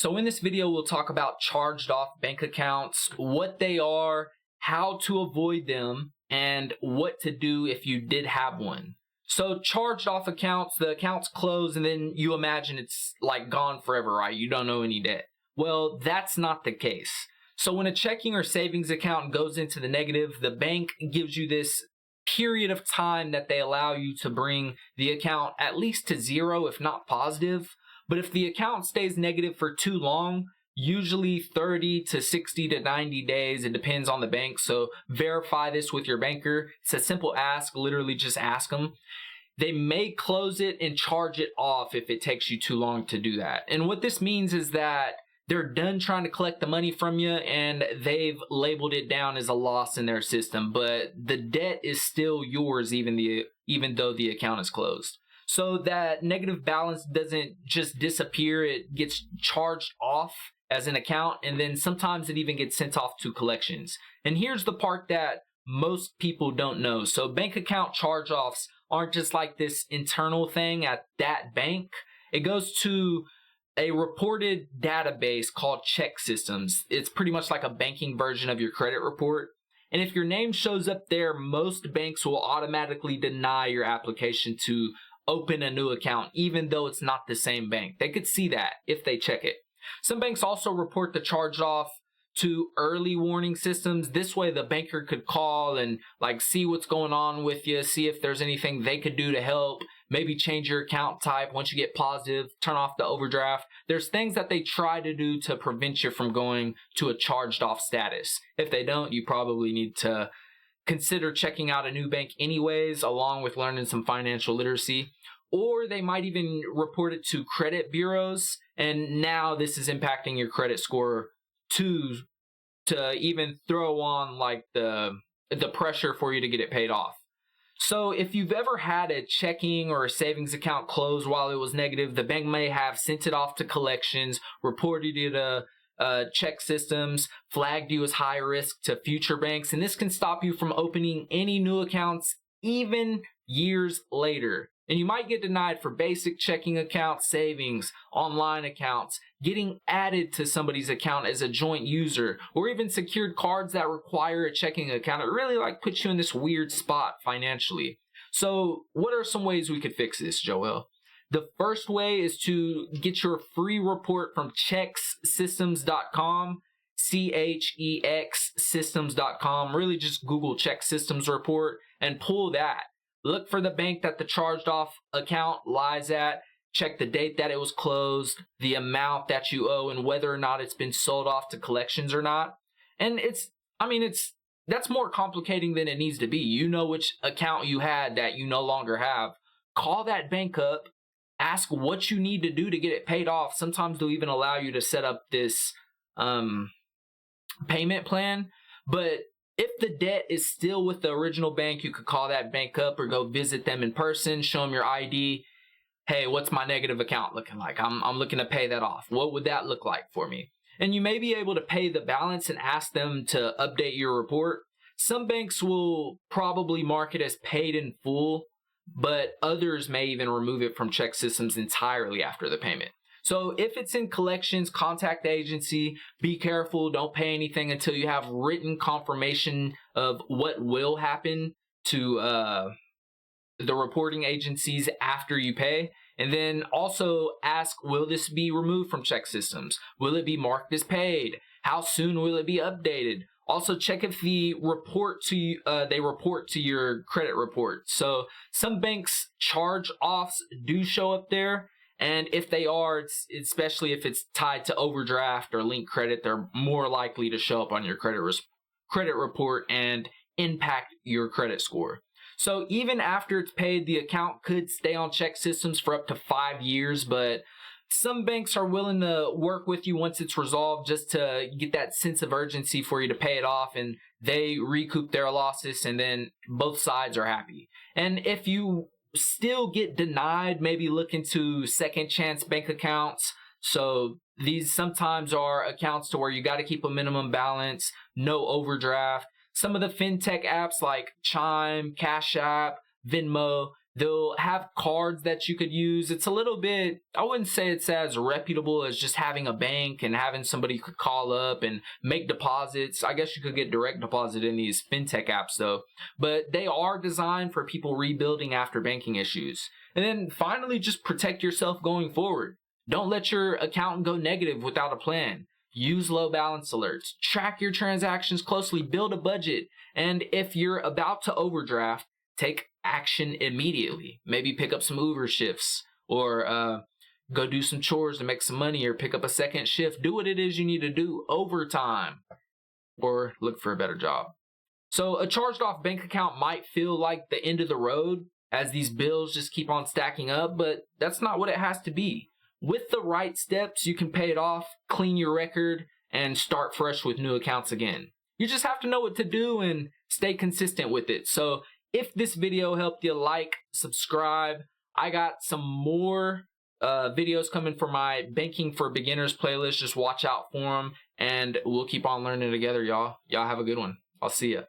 So in this video, we'll talk about charged off bank accounts, what they are, how to avoid them, and what to do if you did have one. So charged off accounts, the account's closed and then you imagine it's like gone forever, right? You don't owe any debt. Well, that's not the case. So when a checking or savings account goes into the negative, the bank gives you this period of time that they allow you to bring the account at least to zero, if not positive. But if the account stays negative for too long, usually 30 to 60 to 90 days, it depends on the bank. So verify this with your banker. It's a simple ask, literally just ask them. They may close it and charge it off if it takes you too long to do that. And what this means is that they're done trying to collect the money from you and they've labeled it down as a loss in their system, but the debt is still yours even though the account is closed. So that negative balance doesn't just disappear, it gets charged off as an account, and then sometimes it even gets sent off to collections. And here's the part that most people don't know. So bank account charge-offs aren't just like this internal thing at that bank. It goes to a reported database called ChexSystems. It's pretty much like a banking version of your credit report. And if your name shows up there, most banks will automatically deny your application to open a new account, even though it's not the same bank. They could see that if they check it. Some banks also report the charge off to early warning systems. This way the banker could call and see what's going on with you, see if there's anything they could do to help, maybe change your account type. Once you get positive, turn off the overdraft. There's things that they try to do to prevent you from going to a charged off status. If they don't, you probably need to consider checking out a new bank anyways, along with learning some financial literacy. Or they might even report it to credit bureaus, and now this is impacting your credit score to even throw on the pressure for you to get it paid off. So if you've ever had a checking or a savings account closed while it was negative, the bank may have sent it off to collections, reported it to ChexSystems, flagged you as high risk to future banks, and this can stop you from opening any new accounts even years later. And you might get denied for basic checking accounts, savings, online accounts, getting added to somebody's account as a joint user, or even secured cards that require a checking account. It really puts you in this weird spot financially. So what are some ways we could fix this, Joel? The first way is to get your free report from ChexSystems.com, ChexSystems.com. Really just Google ChexSystems report and pull that. Look for the bank that the charged off account lies at. Check the date that it was closed, the amount that you owe, and whether or not it's been sold off to collections or not. And that's more complicating than it needs to be. You know which account you had that you no longer have. Call that bank up. Ask what you need to do to get it paid off. Sometimes they'll even allow you to set up this payment plan. But if the debt is still with the original bank, you could call that bank up or go visit them in person, show them your ID. Hey, what's my negative account looking like? I'm looking to pay that off. What would that look like for me? And you may be able to pay the balance and ask them to update your report. Some banks will probably mark it as paid in full, but others may even remove it from ChexSystems entirely after the payment. So if it's in collections, contact the agency. Be careful. Don't pay anything until you have written confirmation of what will happen to the reporting agencies after you pay. And then also ask, will this be removed from ChexSystems? Will it be marked as paid? How soon will it be updated? Also check if they report to your credit report. So some banks charge offs do show up there. And if they are, especially if it's tied to overdraft or link credit, they're more likely to show up on your credit report and impact your credit score. So even after it's paid, the account could stay on ChexSystems for up to 5 years, but some banks are willing to work with you once it's resolved just to get that sense of urgency for you to pay it off, and they recoup their losses, and then both sides are happy. And if you still get denied, maybe look into second chance bank accounts. So these sometimes are accounts to where you got to keep a minimum balance, no overdraft. Some of the fintech apps like Chime, Cash App, Venmo, They'll have cards that you could use. It's a little bit, I wouldn't say it's as reputable as just having a bank and having somebody you could call up and make deposits. I guess you could get direct deposit in these fintech apps though. But they are designed for people rebuilding after banking issues. And then finally, just protect yourself going forward. Don't let your account go negative without a plan. Use low balance alerts. Track your transactions closely. Build a budget. And if you're about to overdraft, take action immediately. Maybe pick up some Uber shifts or go do some chores to make some money or pick up a second shift. Do what it is you need to do, overtime, or look for a better job. So a charged off bank account might feel like the end of the road as these bills just keep on stacking up, but that's not what it has to be. With the right steps, you can pay it off, clean your record, and start fresh with new accounts again. You just have to know what to do and stay consistent with it. So if this video helped you, like, subscribe. I got some more videos coming for my Banking for Beginners playlist. Just watch out for them, and we'll keep on learning together, y'all. Y'all have a good one. I'll see ya.